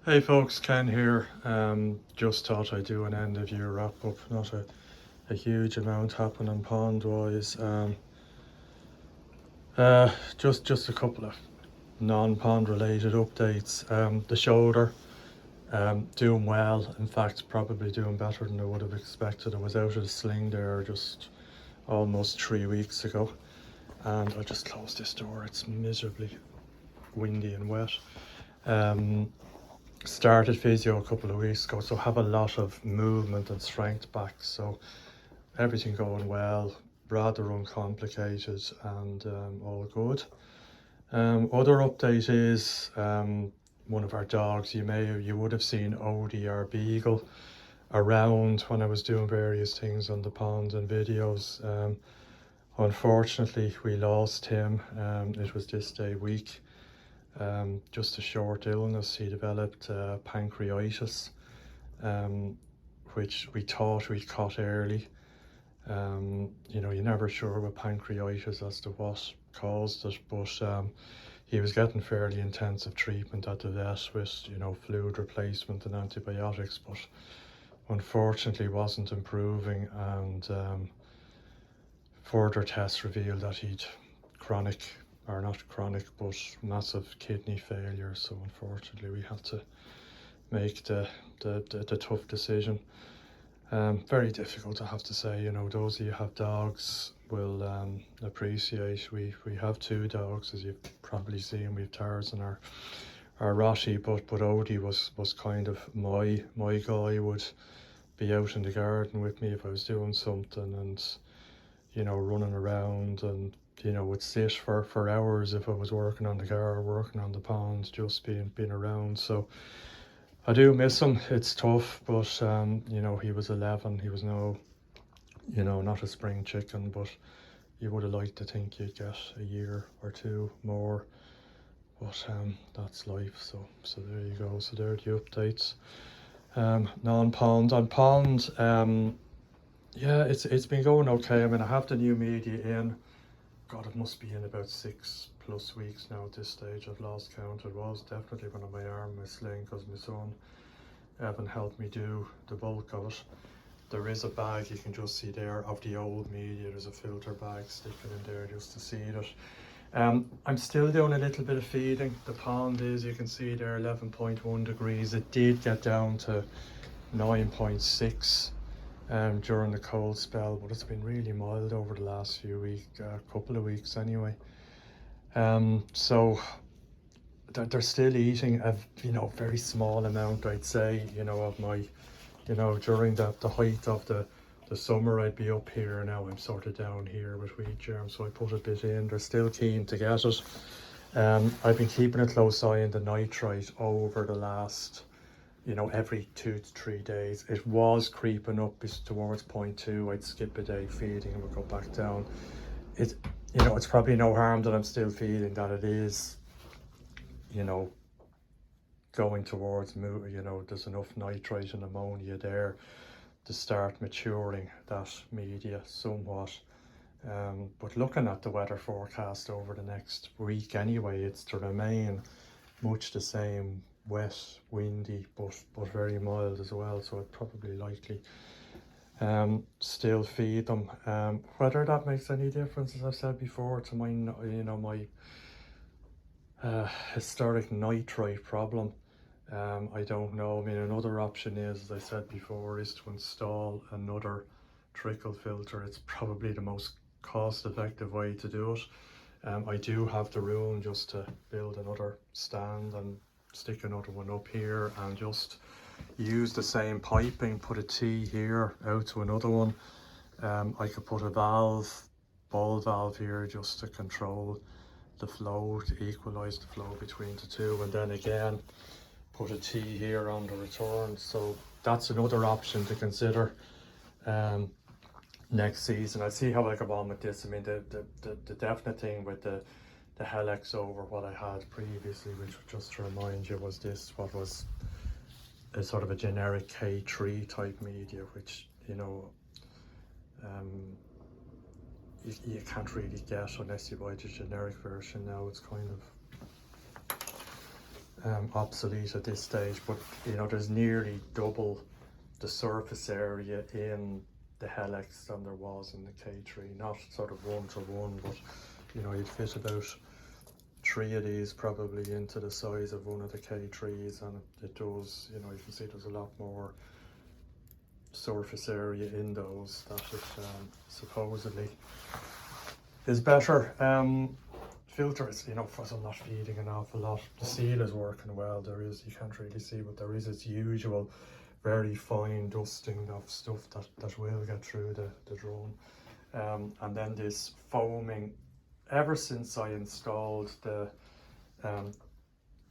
Hey folks, Ken here. Just thought I'd do an end of year wrap up. Not a huge amount happening pond wise. Just a couple of non-pond related updates. The shoulder, doing well. In fact, probably doing better than I would have expected. I was out of the sling there just almost 3 weeks ago, and I just closed this door. It's miserably windy and wet. Um, Started physio a couple of weeks ago, so have a lot of movement and strength back. So everything going well, rather uncomplicated, and all good. Other update is one of our dogs. You would have seen Odie, our beagle, around when I was doing various things on the pond and videos. Unfortunately, we lost him. It was this day week. Just a short illness. He developed pancreatitis, um, which we thought we caught early. You're never sure with pancreatitis as to what caused it, but he was getting fairly intensive treatment at the vet with, fluid replacement and antibiotics, but unfortunately wasn't improving, and further tests revealed that he'd chronic, or not chronic, but massive kidney failure. So unfortunately we had to make the tough decision. Very difficult, I have to say. Those of you who have dogs will appreciate. We have two dogs, as you've probably seen. We've Tars and our Rossi, but Odie was kind of my guy. Would be out in the garden with me if I was doing something, and running around, and would sit for hours if I was working on the car, working on the pond, just being around. So I do miss him. It's tough, but he was 11. He was not a spring chicken, but you would have liked to think you'd get a year or two more. But that's life. So there you go. So there are the updates. Non-pond on pond. Yeah, it's been going okay. I mean, I have the new media in. God, it must be in about 6+ weeks now at this stage. I've lost count. It was definitely one of my arm, my sling, because my son Evan helped me do the bulk of it. There is a bag you can just see there of the old media. There's a filter bag sticking in there just to see it. I'm still doing a little bit of feeding. The pond is, you can see there, 11.1 degrees. It did get down to 9.6 during the cold spell, but it's been really mild over the last few weeks, couple of weeks anyway. So they're still eating a very small amount, I'd say, of my, during the height of the summer I'd be up here. Now I'm sort of down here with wheat germ, so I put a bit in. They're still keen to get it. I've been keeping a close eye on the nitrite over the last, every 2 to 3 days. It was creeping up towards 0.2. I'd skip a day feeding and we'd go back down. It's probably no harm that I'm still feeding, that it is, going towards, there's enough nitrite and ammonia there to start maturing that media somewhat. But looking at the weather forecast over the next week anyway, it's to remain much the same, wet, windy, but very mild as well. So I'd probably likely still feed them. Whether that makes any difference, as I've said before, to my my historic nitrite problem, I don't know. I mean, another option is, as I said before, is to install another trickle filter. It's probably the most cost-effective way to do it. I do have the room just to build another stand and stick another one up here, and just use the same piping, put a T here out to another one. I could put a ball valve here just to control the flow, to equalize the flow between the two, and then again put a T here on the return. So that's another option to consider next season. I'll see how I go on with this. I mean, the definite thing with the Helix over what I had previously, which, just to remind you, was this, what was a sort of a generic K3 type media, which you can't really get unless you buy the generic version now. It's kind obsolete at this stage, but you know, there's nearly double the surface area in the Helix than there was in the K3. Not sort of 1-to-1, but you know, you'd fit about 3 of these probably into the size of one of the K3s, and it does, you know, you can see there's a lot more surface area in those that it supposedly is better. Filters, you know, because I'm not feeding an awful lot, the seal is working well. There is, you can't really see, but there is its usual very fine dusting of stuff that will get through the drone. And then this foaming, ever since I installed the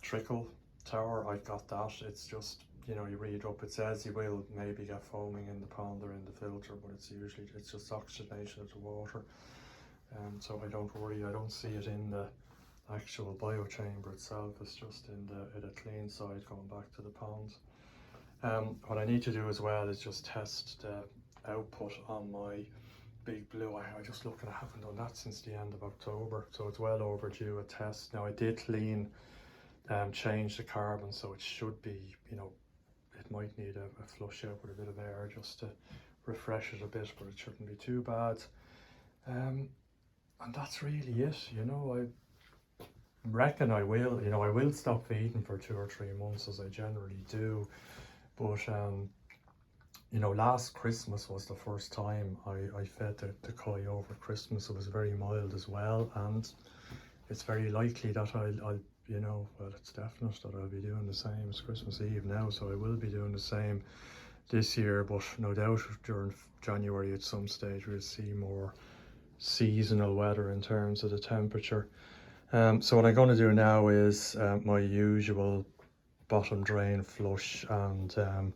trickle tower, I got that. It's just, you know, you read up, it says you will maybe get foaming in the pond or in the filter, but it's usually, it's just oxygenation of the water. So I don't worry, I don't see it in the actual biochamber itself, it's just in the clean side going back to the ponds. What I need to do as well is just test the output on my Big Blue. I just looking, I haven't done that since the end of October, so it's well overdue a test. Now I did clean, change the carbon, so it should be, you know, it might need a flush out with a bit of air just to refresh it a bit, but it shouldn't be too bad. And that's really it, you know. I reckon I will, you know, I will stop feeding for 2 or 3 months as I generally do, but you know, last Christmas was the first time I fed the koi over Christmas. It was very mild as well, and it's very likely that I'll you know, well, it's definite that I'll be doing the same. It's Christmas Eve now, so I will be doing the same this year, but no doubt during January at some stage we'll see more seasonal weather in terms of the temperature. So what I'm going to do now is my usual bottom drain flush and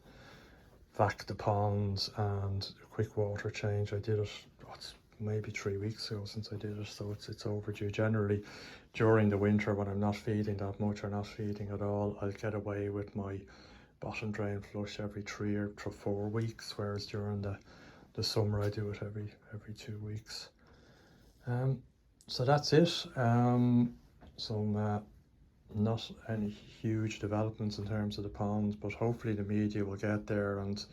vac the ponds and a quick water change. I did it, it's maybe 3 weeks ago since I did it, so it's overdue. Generally during the winter when I'm not feeding that much or not feeding at all, I'll get away with my bottom drain flush every 3 or 4 weeks, whereas during the summer I do it every 2 weeks. So that's it. Some not any huge developments in terms of the ponds, but hopefully the media will get there, and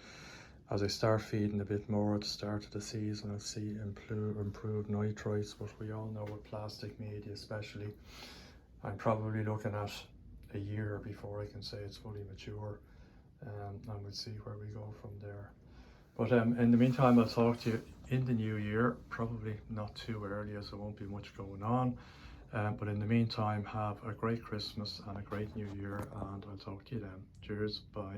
as I start feeding a bit more at the start of the season, I'll see improved nitrates. But we all know with plastic media especially, I'm probably looking at a year before I can say it's fully mature, and we'll see where we go from there. But in the meantime, I'll talk to you in the new year, probably not too early as there won't be much going on. But in the meantime, have a great Christmas and a great new year, and I'll talk to you then. Cheers, bye.